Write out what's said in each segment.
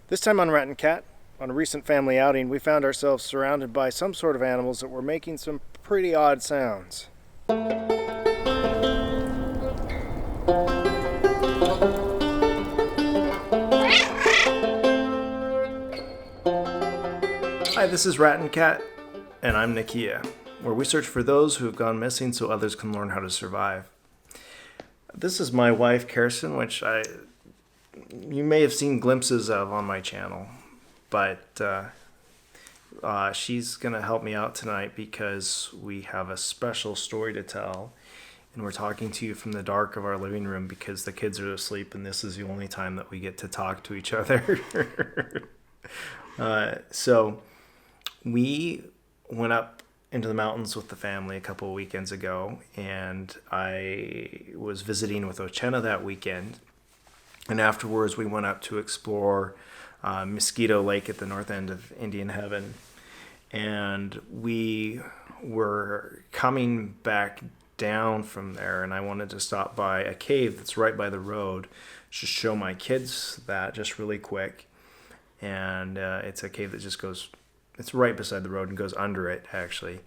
This time on Rat and Cat, on a recent family outing, we found ourselves surrounded by some sort of animals that were making some pretty odd sounds. Hi, this is Rat and Cat, and I'm Nakia, where we search for those who have gone missing so others can learn how to survive. This is my wife, Kirsten, which you may have seen glimpses of on my channel, but she's going to help me out tonight because we have a special story to tell, and we're talking to you from the dark of our living room because the kids are asleep, and this is the only time that we get to talk to each other. So we went up into the mountains with the family a couple of weekends ago, and I was visiting with Ochenna that weekend. And afterwards, we went up to explore Mosquito Lake at the north end of Indian Heaven. And we were coming back down from there, and I wanted to stop by a cave that's right by the road, just show my kids that just really quick. And it's a cave that just goes, it's right beside the road and goes under it, actually,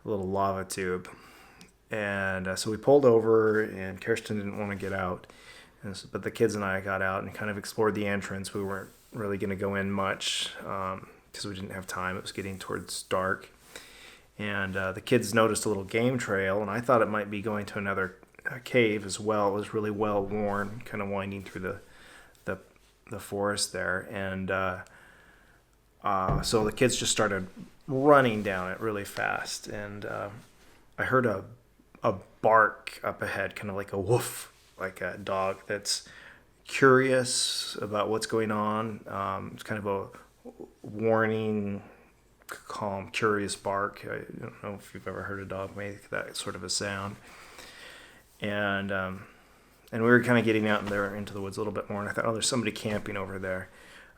a little lava tube. And so we pulled over, and Kirsten didn't want to get out. But the kids and I got out and kind of explored the entrance. We weren't really going to go in much because we didn't have time. It was getting towards dark. And the kids noticed a little game trail, and I thought it might be going to another cave as well. It was really well worn, kind of winding through the forest there. And so the kids just started running down it really fast. And I heard a bark up ahead, kind of like a woof, like a dog that's curious about what's going on. It's kind of a warning, calm, curious bark. I don't know if you've ever heard a dog make that sort of a sound. And we were kind of getting out there into the woods a little bit more, and I thought, oh, there's somebody camping over there.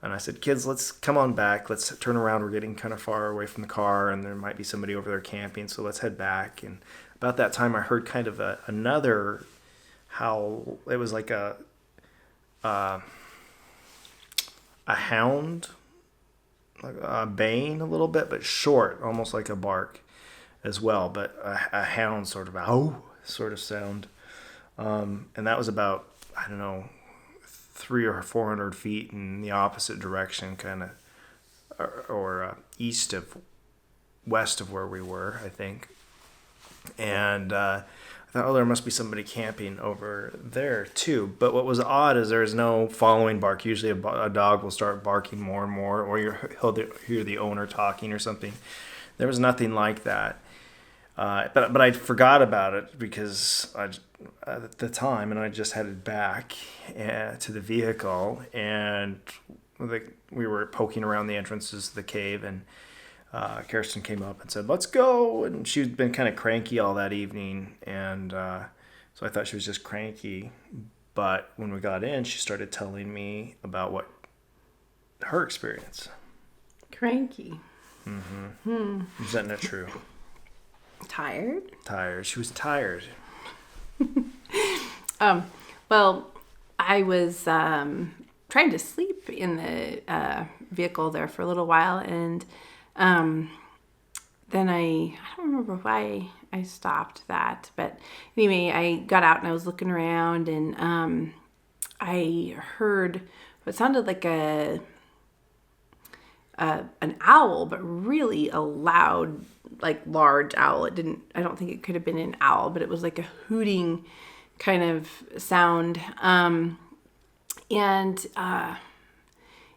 And I said, kids, let's come on back. Let's turn around. We're getting kind of far away from the car, and there might be somebody over there camping, so let's head back. And about that time, I heard kind of another howl. It was like a hound, like a baying a little bit, but short, almost like a bark as well, but a hound sort of ow sort of sound. And that was about, I don't know, 300 or 400 feet in the opposite direction, kind of, or west of where we were, I think. And I thought, oh, there must be somebody camping over there too. But what was odd is there is no following bark. Usually a dog will start barking more and more, or he'll hear the owner talking or something. There was nothing like that. But I forgot about it because at the time, and I just headed back to the vehicle, and we were poking around the entrances to the cave, and Kirsten came up and said, let's go. And she'd been kind of cranky all that evening. And so I thought she was just cranky. But when we got in, she started telling me about her experience. Cranky. Mm-hmm. Isn't that true? Tired? Tired. She was tired. Well, I was trying to sleep in the vehicle there for a little while, and then I don't remember why I stopped that, but anyway, I got out and I was looking around, and I heard what sounded like an owl, but really a loud, like large owl. I don't think it could have been an owl, but it was like a hooting kind of sound. And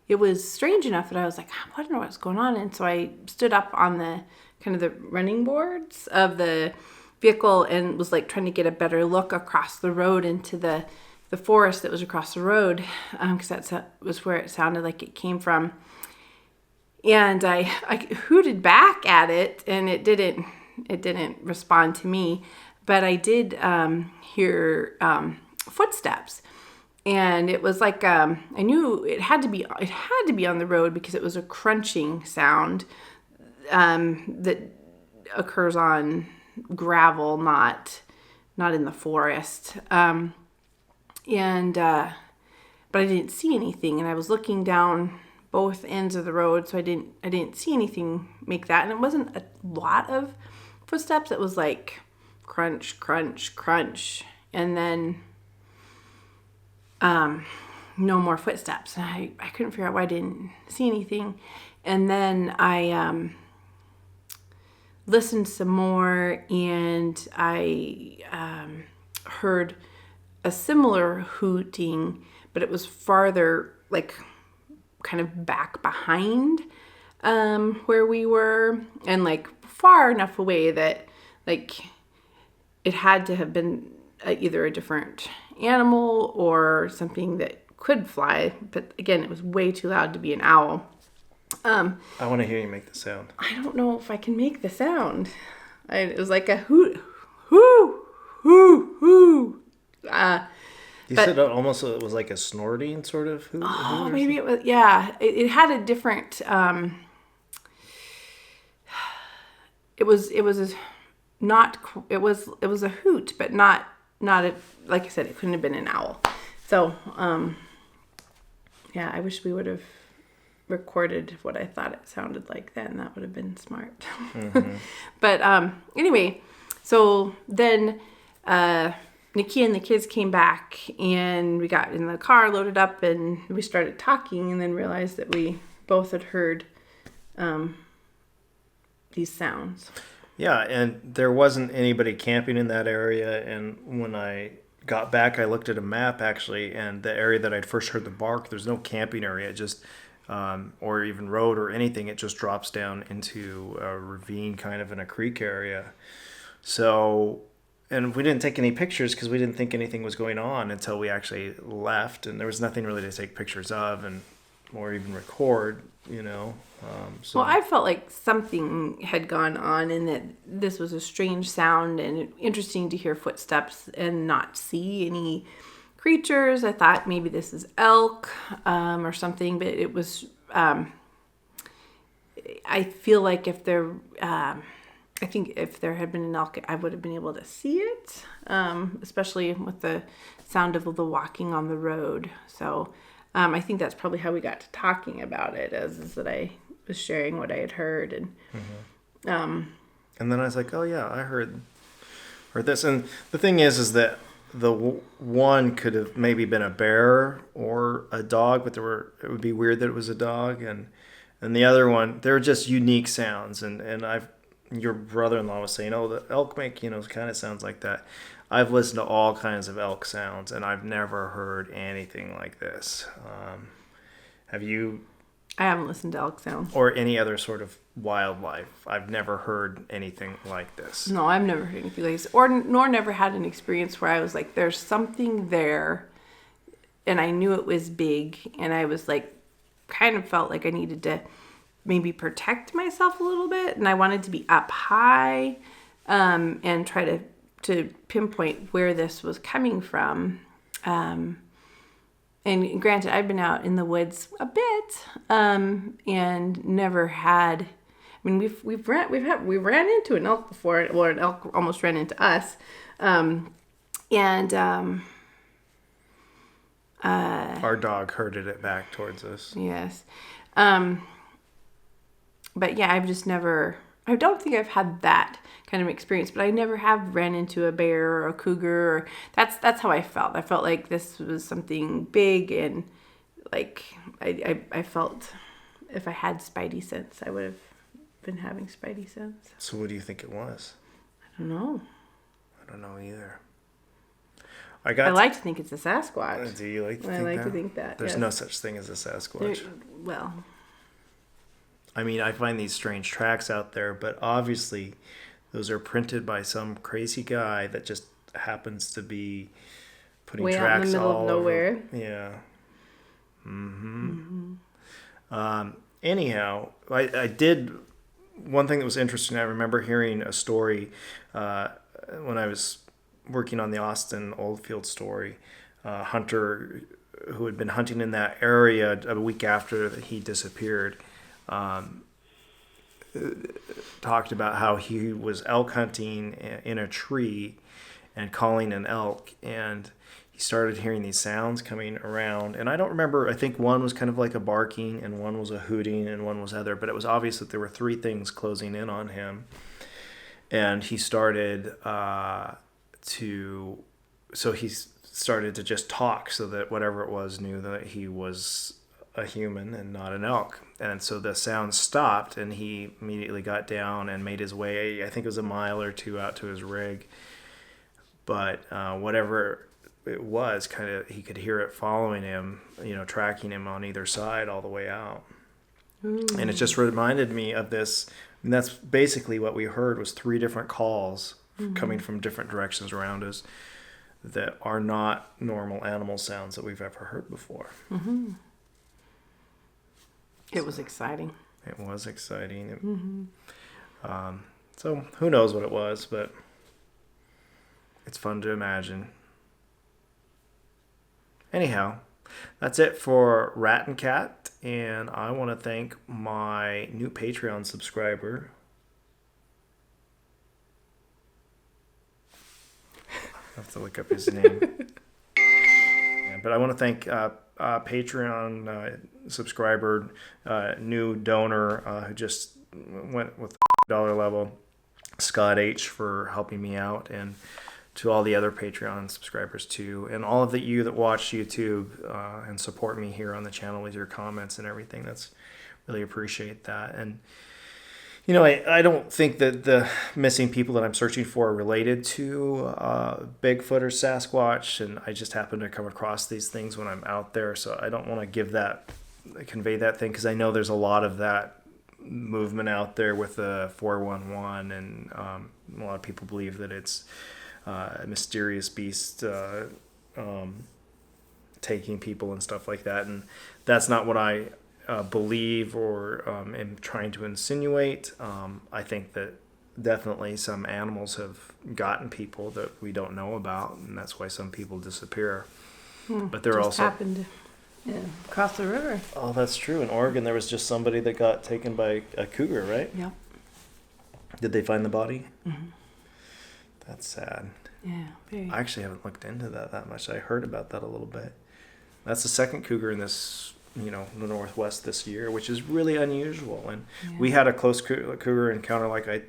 it was strange enough that I was like, I don't know what's going on. And so I stood up on the kind of the running boards of the vehicle and was like trying to get a better look across the road into the forest that was across the road, because that was where it sounded like it came from. And I hooted back at it, and it didn't respond to me, but I did hear footsteps, and it was like I knew it had to be on the road because it was a crunching sound that occurs on gravel, not in the forest. But I didn't see anything, and I was looking down both ends of the road, so I didn't see anything make that, and it wasn't a lot of footsteps. It was like crunch, crunch, crunch, and then no more footsteps. And I couldn't figure out why I didn't see anything. And then I listened some more, and I heard a similar hooting, but it was farther, like kind of back behind where we were, and like far enough away that like it had to have been either a different animal or something that could fly. But again, it was way too loud to be an owl. I want to hear you make the sound. I don't know if I can make the sound. It was like a hoot, hoo, hoo, hoo. You said it was like a snorting sort of hoot? Oh, maybe it was, yeah. It had a different, it was a hoot, but not like I said, it couldn't have been an owl. So, yeah, I wish we would have recorded what I thought it sounded like then. That would have been smart. Mm-hmm. But anyway, so then Nikki and the kids came back, and we got in the car, loaded up, and we started talking, and then realized that we both had heard these sounds. Yeah, and there wasn't anybody camping in that area, and when I got back, I looked at a map, actually, and the area that I'd first heard the bark, there's no camping area, just or even road or anything. It just drops down into a ravine kind of in a creek area. So, and we didn't take any pictures because we didn't think anything was going on until we actually left, and there was nothing really to take pictures of and or even record, you know. So. Well, I felt like something had gone on, and that this was a strange sound, and interesting to hear footsteps and not see any creatures. I thought maybe this is elk or something, but it was. I feel like if there, I think if there had been an elk, I would have been able to see it, especially with the sound of the walking on the road. So I think that's probably how we got to talking about it, is that I was sharing what I had heard, and and then I was like, oh yeah, I heard this. And the thing is that the one could have maybe been a bear or a dog, but it would be weird that it was a dog, and the other one, they're just unique sounds. And your brother-in-law was saying, oh, the elk make, kind of sounds like that. I've listened to all kinds of elk sounds, and I've never heard anything like this. Have you? I haven't listened to elk sounds. Or any other sort of wildlife. I've never heard anything like this. No, I've never heard anything like this. Nor never had an experience where I was like, there's something there, and I knew it was big, and I was like, kind of felt like I needed to maybe protect myself a little bit, and I wanted to be up high and try to pinpoint where this was coming from. And granted, I've been out in the woods a bit, and never had. I mean, we ran into an elk before, or an elk almost ran into us, our dog herded it back towards us. Yes, but yeah, I've just never. I don't think I've had that kind of experience, but I never have ran into a bear or a cougar. Or that's how I felt. I felt like this was something big, and like I felt if I had spidey sense, I would have been having spidey sense. So what do you think it was? I don't know. I don't know either. I like to think it's a Sasquatch. Do you like to think that? I like to think that. There's no such thing as a Sasquatch. Well, I mean, I find these strange tracks out there, but obviously those are printed by some crazy guy that just happens to be putting way tracks out in the middle all of nowhere. Over. Yeah. Anyhow, I did one thing that was interesting. I remember hearing a story when I was working on the Austin Oldfield story. Hunter who had been hunting in that area a week after he disappeared. Talked about how he was elk hunting in a tree and calling an elk, and he started hearing these sounds coming around. And I don't remember, I think one was kind of like a barking and one was a hooting and one was other, but it was obvious that there were three things closing in on him. And he started started to just talk so that whatever it was knew that he was a human and not an elk. And so the sound stopped and he immediately got down and made his way, I think it was a mile or two out to his rig. But whatever it was, kind of, he could hear it following him, tracking him on either side all the way out. Ooh. And it just reminded me of this. And that's basically what we heard was three different calls coming from different directions around us that are not normal animal sounds that we've ever heard before. Mm-hmm. It was exciting. It was exciting. So who knows what it was, but it's fun to imagine. Anyhow, that's it for Rat and Cat, and I want to thank my new Patreon subscriber. I have to look up his name. Yeah, but I want to thank Patreon subscriber, new donor who just went with dollar level, Scott H, for helping me out, and to all the other Patreon subscribers too, and all of you that watch YouTube and support me here on the channel with your comments and everything. That's really appreciate that. And I don't think that the missing people that I'm searching for are related to Bigfoot or Sasquatch, and I just happen to come across these things when I'm out there, so I don't want to convey that thing, because I know there's a lot of that movement out there with the 411, and a lot of people believe that it's a mysterious beast taking people and stuff like that, and that's not what I believe or am trying to insinuate. I think that definitely some animals have gotten people that we don't know about, and that's why some people disappear. But there also happened across the river. Oh, that's true. In Oregon, there was just somebody that got taken by a cougar, right? Yep. Did they find the body? Mm-hmm. That's sad. Yeah, very. I actually haven't looked into that much. I heard about that a little bit. That's the second cougar in this, the Northwest this year, which is really unusual. And we had a close cougar encounter, like I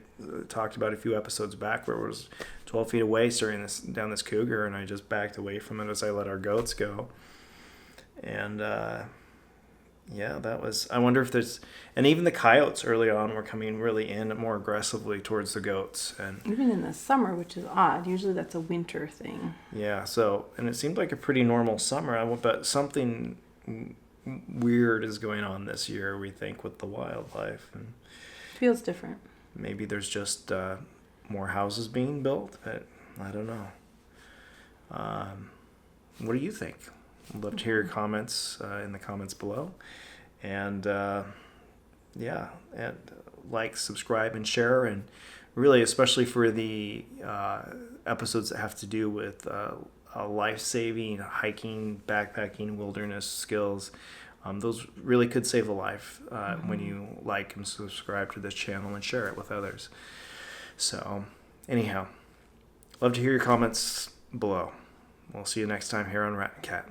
talked about a few episodes back, where it was 12 feet away staring down this cougar, and I just backed away from it as I let our goats go. And that was, I wonder if there's, and even the coyotes early on were coming really in more aggressively towards the goats. And even in the summer, which is odd. Usually that's a winter thing. Yeah, so, and it seemed like a pretty normal summer, but something weird is going on this year, we think, with the wildlife. And feels different. Maybe there's just more houses being built, but I don't know. What do you think? I'd love to hear your comments in the comments below. And and like, subscribe, and share. And really, especially for the episodes that have to do with life-saving, hiking, backpacking, wilderness skills, those really could save a life when you like and subscribe to this channel and share it with others. So anyhow, love to hear your comments below. We'll see you next time here on Rat and Cat.